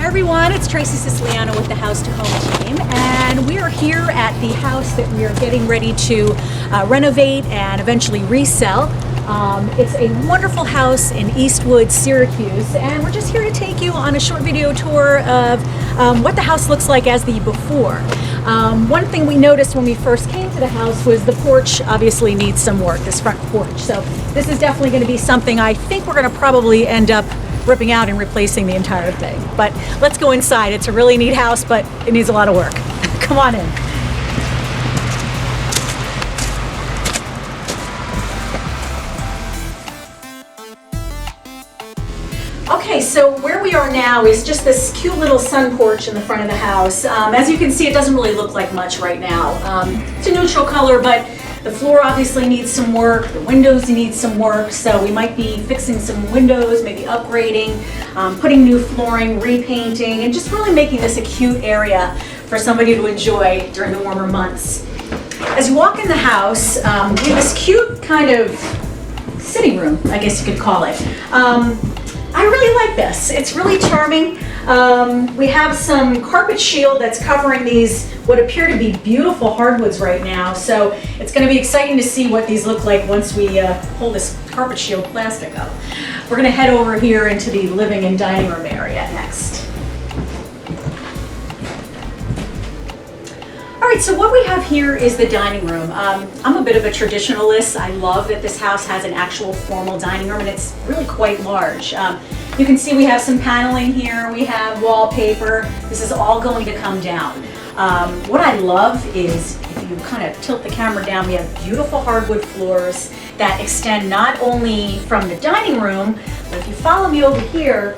everyone, it's Tracey Siciliano with the House to Home team, and we are here at the house that we are getting ready to renovate and eventually resell. It's a wonderful house in Eastwood, Syracuse, and we're just here to take you on a short video tour of what the house looks like as the before. One thing we noticed when we first came to the house was the porch obviously needs some work, this front porch. So this is definitely going to be something I think we're going to probably end up ripping out and replacing the entire thing. But let's go inside. It's a really neat house, but it needs a lot of work. Come on in. Okay, so where we are now is just this cute little sun porch in the front of the house. As you can see, it doesn't really look like much right now. It's a neutral color, but the floor obviously needs some work, the windows need some work, so we might be fixing some windows, maybe upgrading, putting new flooring, repainting, and just really making this a cute area for somebody to enjoy during the warmer months. As you walk in the house, we have this cute kind of sitting room, I guess you could call it. I really like this. It's really charming. We have some carpet shield that's covering these what appear to be beautiful hardwoods right now. So it's going to be exciting to see what these look like once we pull this carpet shield plastic up. We're going to head over here into the living and dining room area next. All right, so what we have here is the dining room. I'm a bit of a traditionalist. I love that this house has an actual formal dining room, and it's really quite large. You can see we have some paneling here, we have wallpaper. This is all going to come down. What I love is, if you kind of tilt the camera down, we have beautiful hardwood floors that extend not only from the dining room, but if you follow me over here,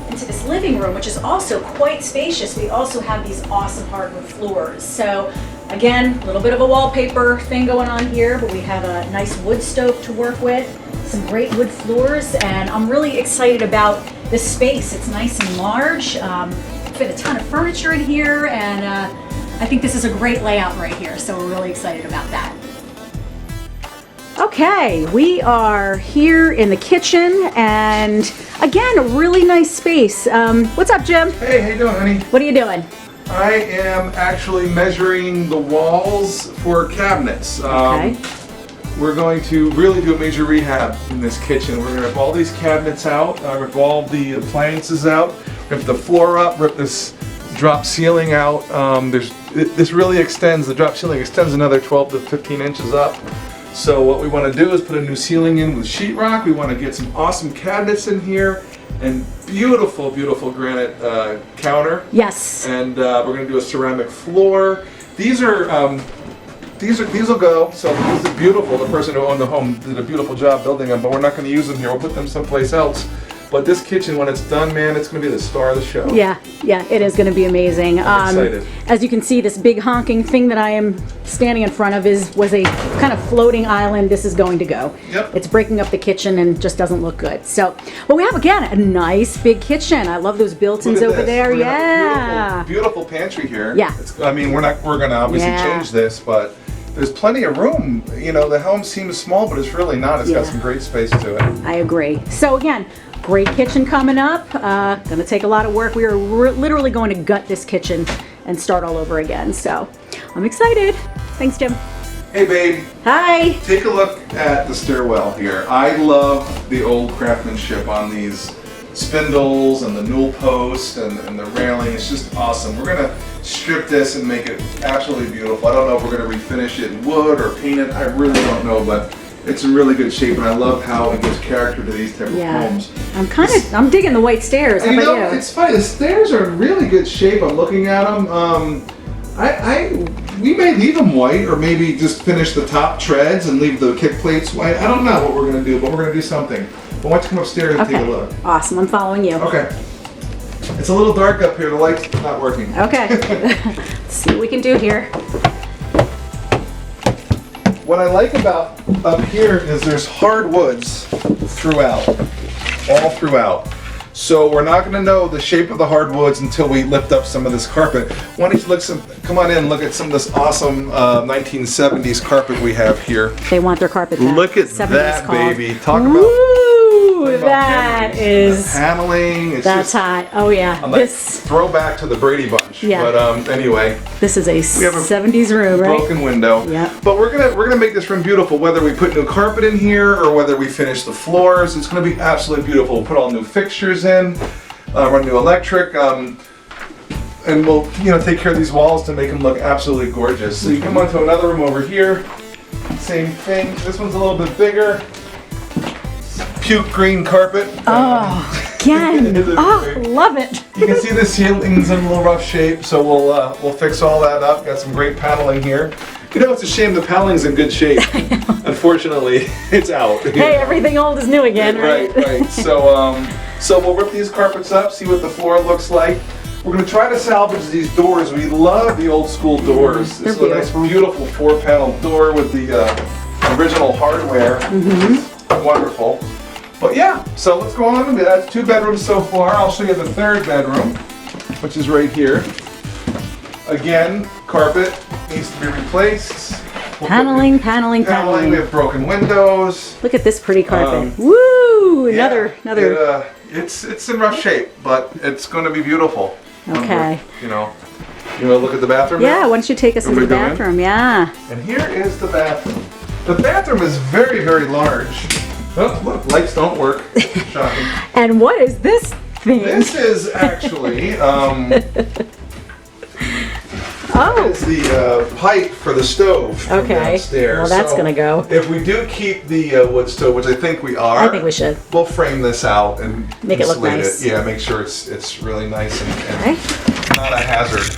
into this living room, which is also quite spacious, we also have these awesome hardwood floors. So again, a little bit of a wallpaper thing going on here, but we have a nice wood stove to work with, some great wood floors, and I'm really excited about this space. It's nice and large, fit a ton of furniture in here, and I think this is a great layout right here, so we're really excited about that. Okay, we are here in the kitchen, and again, a really nice space. What's up, Jim? Hey, how you doing, honey? What are you doing? I am actually measuring the walls for cabinets. Okay. We're going to really do a major rehab in this kitchen. We're going to rip all these cabinets out, rip all the appliances out, rip the floor up, rip this drop ceiling out. This really extends, the drop ceiling extends another 12 to 15 inches up. So what we want to do is put a new ceiling in with sheetrock. We want to get some awesome cabinets in here and beautiful, beautiful granite counter. Yes. And we're going to do a ceramic floor. These will go. So these are beautiful. The person who owned the home did a beautiful job building them, but we're not going to use them here. We'll put them someplace else. But this kitchen, when it's done, man, it's going to be the star of the show. Yeah, it is going to be amazing. I'm excited. As you can see, this big honking thing that I am standing in front of was a kind of floating island. This is going to go. Yep. It's breaking up the kitchen and just doesn't look good. So, well, we have, again, a nice big kitchen. I love those built-ins over there. Yeah. Beautiful pantry here. Yeah. I mean, we're going to obviously change this, but there's plenty of room. You know, the home seems small, but it's really not. It's got some great space to it. I agree. So again, great kitchen coming up. Gonna take a lot of work. We are literally going to gut this kitchen and start all over again. So I'm excited. Thanks, Jim. Hey, babe. Hi. Take a look at the stairwell here. I love the old craftsmanship on these spindles and the newel post and the railing. It's just awesome. We're gonna strip this and make it absolutely beautiful. I don't know if we're gonna refinish it in wood or paint it. I really don't know, but it's in really good shape, and I love how it gives character to these type of homes. I'm digging the white stairs. How about you? It's funny. The stairs are in really good shape. I'm looking at them. We may leave them white, or maybe just finish the top treads and leave the kick plates white. I don't know what we're gonna do, but we're gonna do something. But why don't you come upstairs and take a look? Awesome. I'm following you. Okay. It's a little dark up here. The light's not working. Okay. Let's see what we can do here. What I like about up here is there's hardwoods throughout, all throughout. So we're not going to know the shape of the hardwoods until we lift up some of this carpet. Why don't you come on in and look at some of this awesome 1970s carpet we have here. They want their carpet back. Look at that, called. baby. Talk about Ooh, that is. Paneling. It's That's just, hot. Oh yeah. I'm like, This. throwback to the Brady Bunch. Yeah. But anyway. This is a have a 70s room, right? Broken window. Yeah. But we're gonna make this room beautiful, whether we put new carpet in here or whether we finish the floors. It's gonna be absolutely beautiful. We'll put all new fixtures in, run new electric, and we'll take care of these walls to make them look absolutely gorgeous. So you come on to another room over here. Same thing. This one's a little bit bigger. Puke green carpet. Oh, again. Oh, love it. You can see the ceiling's in a little rough shape, so we'll fix all that up. Got some great paneling here. It's a shame the paneling's in good shape. Unfortunately, it's out. Hey, everything old is new again, right? Right. So we'll rip these carpets up, see what the floor looks like. We're going to try to salvage these doors. We love the old school doors. This is a nice, beautiful 4-panel door with the original hardware. Mm-hmm. Wonderful. But yeah, so let's go on. That's 2 bedrooms so far. I'll show you the 3rd bedroom, which is right here. Again, carpet needs to be replaced. Paneling. We have broken windows. Look at this pretty carpet. Woo! Another. It's in rough shape, but it's going to be beautiful. Okay. You want to look at the bathroom? Yeah, now? why don't you take us into the bathroom? Yeah. And here is the bathroom. The bathroom is very, very large. Oh, look, lights don't work. Shocking. And what is this thing? This is actually It's the pipe for the stove from downstairs. Well, that's gonna go. If we do keep the wood stove, which I think we are, I think we should. We'll frame this out and make it look nice. Yeah, make sure it's really nice and not a hazard.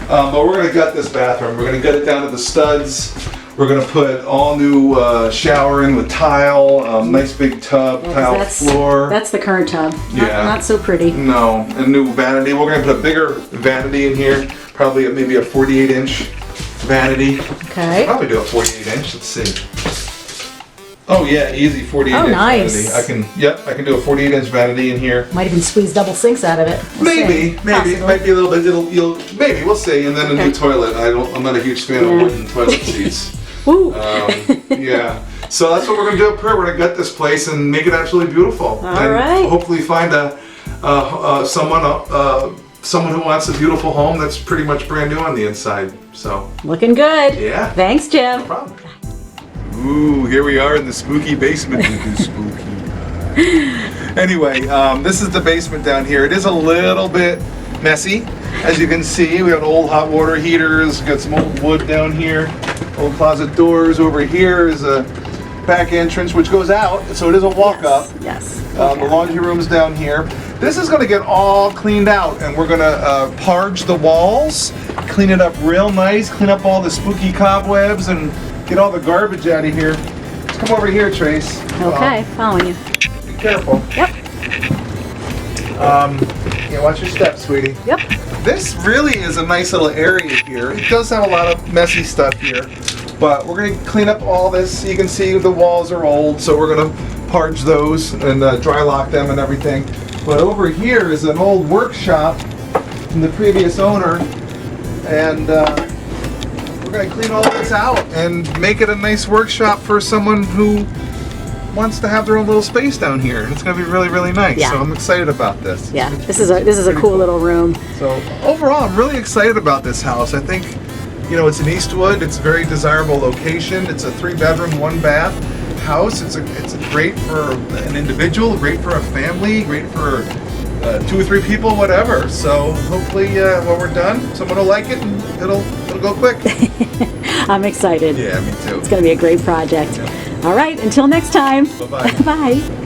But we're gonna gut this bathroom. We're gonna gut it down to the studs. We're gonna put all new shower in with tile, nice big tub, tile floor. That's the current tub. Yeah. Not so pretty. No, a new vanity. We're gonna put a bigger vanity in here. Probably maybe a 48-inch vanity. Okay. Probably do a 48-inch. Let's see. Oh yeah, easy 48-inch nice. vanity. I can do a 48-inch vanity in here. Might even squeeze double sinks out of it. Maybe. It might be a little bit. Maybe we'll see. And then a new toilet. I'm not a huge fan of wooden toilet seats. Woo. Yeah. So that's what we're gonna do up here. We're gonna gut this place and make it absolutely beautiful. All right. Hopefully find someone who wants a beautiful home that's pretty much brand new on the inside. So. Looking good. Yeah. Thanks, Jim. No problem. Ooh, here we are in the spooky basement. Spooky. Anyway, this is the basement down here. It is a little bit messy. As you can see, we have old hot water heaters, got some old wood down here, old closet doors. Over here is a back entrance which goes out, so it is a walk up. Yes. The laundry room's down here. This is going to get all cleaned out, and we're going to parge the walls, clean it up real nice, clean up all the spooky cobwebs, and get all the garbage out of here. Let's come over here, Trace. Okay, following you. Be careful. Yep. Watch your steps, sweetie. Yep. This really is a nice little area here. It does have a lot of messy stuff here, but we're going to clean up all this. You can see the walls are old, so we're going to parge those and dry lock them and everything. But over here is an old workshop from the previous owner, and we're going to clean all this out and make it a nice workshop for someone who wants to have their own little space down here. It's going to be really, really nice. Yeah. So I'm excited about this. Yeah, this is a cool little room. So overall, I'm really excited about this house. I think, it's in Eastwood. It's a very desirable location. It's a 3-bedroom, 1-bath house. It's great for an individual, great for a family, great for 2 or 3 people, whatever. So hopefully, when we're done, someone will like it and it'll go quick. I'm excited. Yeah, me too. It's going to be a great project. Yeah. All right, until next time. Bye-bye. Bye.